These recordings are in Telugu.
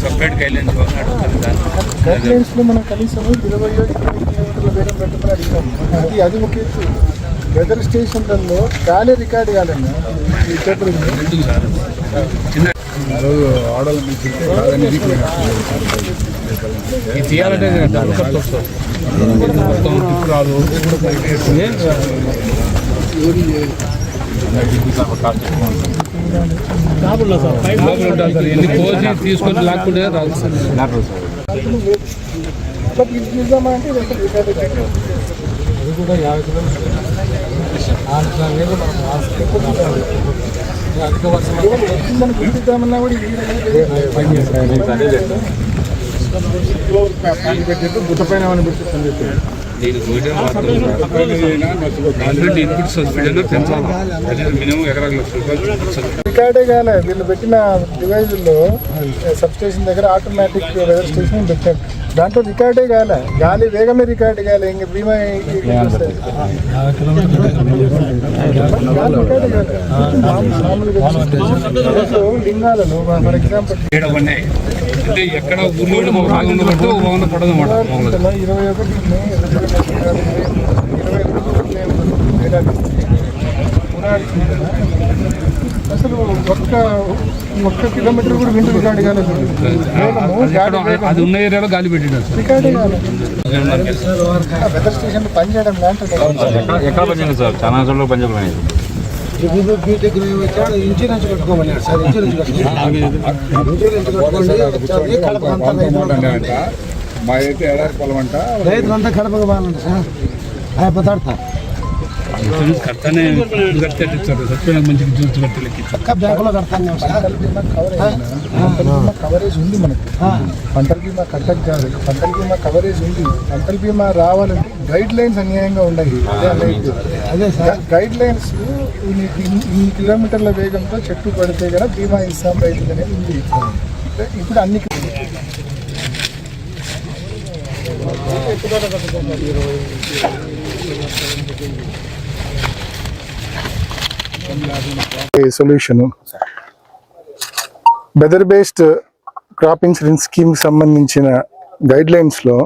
సపరేట్ గైడ్లైన్స్ లో మనం కనీసం 20 కిలోమీటర్ల వేగం పెట్టమని అడిగాము. అది ఒక ఎత్తు. వెదర్ స్టేషన్లలో గాలి రికార్డు కాదండి. ఈ పేపర్ తీయాలంటే తీసుకొని లాక్కుంటే రాదు సార్. బట్ ఇది చూద్దామంటే ఇది రికార్డు అది కూడా 50 కిలోమీటర్లు అధిక వర్షం వచ్చిందని గుర్తిద్దామన్నా కూడా పెట్టేట్టు గుట్ట పైన ఏమైనా గుర్తిస్తాను చెప్పి రికార్డే కాలే. వీళ్ళు పెట్టిన డివైజుల్లో సబ్స్టేషన్ దగ్గర ఆటోమేటిక్ వెదర్ స్టేషన్ పెట్టారు. దాంట్లో రికార్డే కాలే. గాలి వేగమే రికార్డు కాలే. ఇంక బీమా లింగాలలో ఫర్ ఎగ్జాంపుల్ ఎక్కడ ఊళ్ళో 21 అసలు ఒక్క కిలోమీటర్ కూడా విండ్ రికార్డు కాలేదు. అది ఉన్న ఏరియాలో గాలి పెట్టాడు రికార్డే కాలేదు. వెదర్ స్టేషన్ పనిచేయడం ఎక్కడ పనిచేయండి సార్? చాలా రోజుల్లో పనిచేయడం ఇన్సూరెన్స్ కట్టుకోమన్నాడు సార్. ఇన్సూరెన్స్ మా అయితే ఏడాది పొలం అంట రైతులంతా కడపకు బాగుంది సార్. అయిపోతాడు కడతానే మంచి పక్క బ్యాంకులో కడతాను సార్. కవరేజ్ ఉంది మనకు. పంటల బీమా కట్టకు కాదు, పంటల బీమా కవరేజ్ ఉంది. పంటల బీమా రావాలంటే గైడ్ లైన్స్ అన్యాయంగా ఉన్నాయి. అదే సార్ గైడ్ లైన్స్ ఇన్ని కిలోమీటర్ల వేగంతో చెట్టు పడితే కదా బీమా ఇస్తాం రైతులు అనేది ఉంది. ఇప్పుడు అన్ని solution weather based crop insurance scheme సంబంధించిన గైడ్ లైన్స్ లో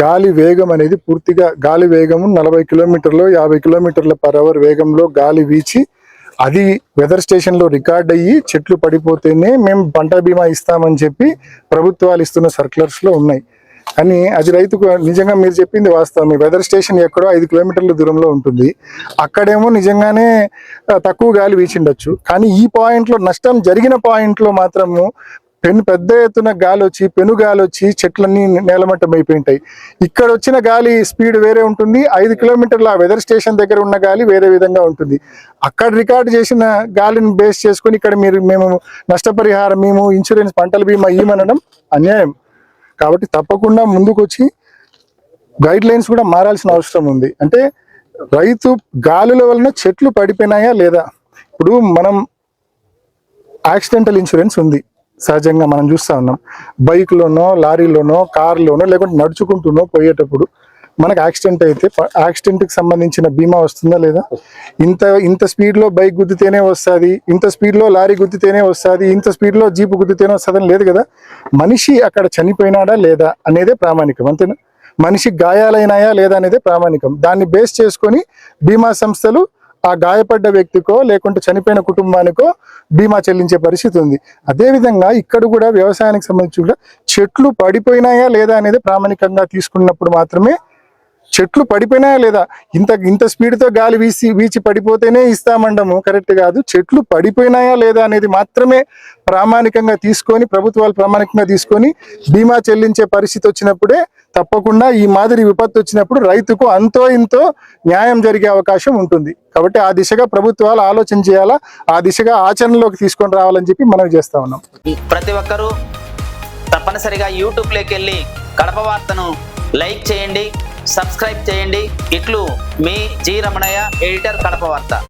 గాలి వేగం అనేది పూర్తిగా గాలి వేగము 40 కిలోమీటర్లు 50 కిలోమీటర్ల పర్ అవర్ వేగంలో గాలి వీచి అది వెదర్ స్టేషన్ లో రికార్డ్ అయ్యి చెట్లు పడిపోతేనే మేము పంట బీమా ఇస్తామని చెప్పి ప్రభుత్వాలు ఇస్తున్న సర్క్యులర్స్ లో ఉన్నాయి. కానీ అది రైతుకు నిజంగా మీరు చెప్పింది వాస్తవం. వెదర్ స్టేషన్ ఎక్కడో 5 కిలోమీటర్ల దూరంలో ఉంటుంది. అక్కడేమో నిజంగానే తక్కువ గాలి వీచిండొచ్చు. కానీ ఈ పాయింట్లో నష్టం జరిగిన పాయింట్లో మాత్రము పెద్ద ఎత్తున గాలి వచ్చి పెను గాలి వచ్చి చెట్లన్నీ నేలమట్టం అయిపోయింటాయి. ఇక్కడ వచ్చిన గాలి స్పీడ్ వేరే ఉంటుంది. 5 కిలోమీటర్ల వెదర్ స్టేషన్ దగ్గర ఉన్న గాలి వేరే విధంగా ఉంటుంది. అక్కడ రికార్డు చేసిన గాలిని బేస్ చేసుకుని ఇక్కడ మేము నష్టపరిహారం మేము ఇన్సూరెన్స్ పంటల బీమా ఇవ్వమనడం అన్యాయం. కాబట్టి తప్పకుండా ముందుకు వచ్చి గైడ్ లైన్స్ కూడా మారాల్సిన అవసరం ఉంది. అంటే రైతు గాలుల వలన చెట్లు పడిపోయినాయా లేదా? ఇప్పుడు మనం యాక్సిడెంటల్ ఇన్సూరెన్స్ ఉంది. సహజంగా మనం చూస్తూ ఉన్నాం. బైక్లోనో లారీలోనో కార్లోనో లేకుంటే నడుచుకుంటూనో పోయేటప్పుడు మనకు యాక్సిడెంట్ అయితే యాక్సిడెంట్కి సంబంధించిన బీమా వస్తుందా లేదా? ఇంత స్పీడ్లో బైక్ గుద్దితేనే వస్తుంది, ఇంత స్పీడ్లో లారీ గుద్దితేనే వస్తుంది, ఇంత స్పీడ్లో జీపు గుద్దితేనే వస్తుందని లేదు కదా. మనిషి అక్కడ చనిపోయినాడా లేదా అనేదే ప్రామాణికం, అంతేనా? మనిషి గాయాలైనాయా లేదా అనేదే ప్రామాణికం. దాన్ని బేస్ చేసుకొని బీమా సంస్థలు ఆ గాయపడ్డ వ్యక్తికో లేకుంటే చనిపోయిన కుటుంబానికో బీమా చెల్లించే పరిస్థితి ఉంది. అదేవిధంగా ఇక్కడ కూడా వ్యవసాయానికి సంబంధించి కూడా చెట్లు పడిపోయినాయా లేదా అనేది ప్రామాణికంగా తీసుకున్నప్పుడు మాత్రమే చెట్లు పడిపోయినాయా లేదా. ఇంత స్పీడ్తో గాలి వీచి పడిపోతేనే ఇస్తామండము కరెక్ట్ కాదు. చెట్లు పడిపోయినాయా లేదా అనేది మాత్రమే ప్రామాణికంగా తీసుకొని ప్రభుత్వాలు ప్రామాణికంగా తీసుకొని బీమా చెల్లించే పరిస్థితి వచ్చినప్పుడే తప్పకుండా ఈ మాదిరి విపత్తు వచ్చినప్పుడు రైతుకు అంతో ఇంతో న్యాయం జరిగే అవకాశం ఉంటుంది. కాబట్టి ఆ దిశగా ప్రభుత్వాలు ఆలోచన చేయాలా, ఆ దిశగా ఆచరణలోకి తీసుకొని రావాలని చెప్పి మనం చేస్తా ఉన్నాం. ప్రతి ఒక్కరూ తప్పనిసరిగా యూట్యూబ్లోకి వెళ్ళి కడప వార్తను లైక్ చేయండి, సబ్స్క్రైబ్ చేయండి. ఇట్లు మీ జి రమణయ్య, ఎడిటర్, కడప వార్త.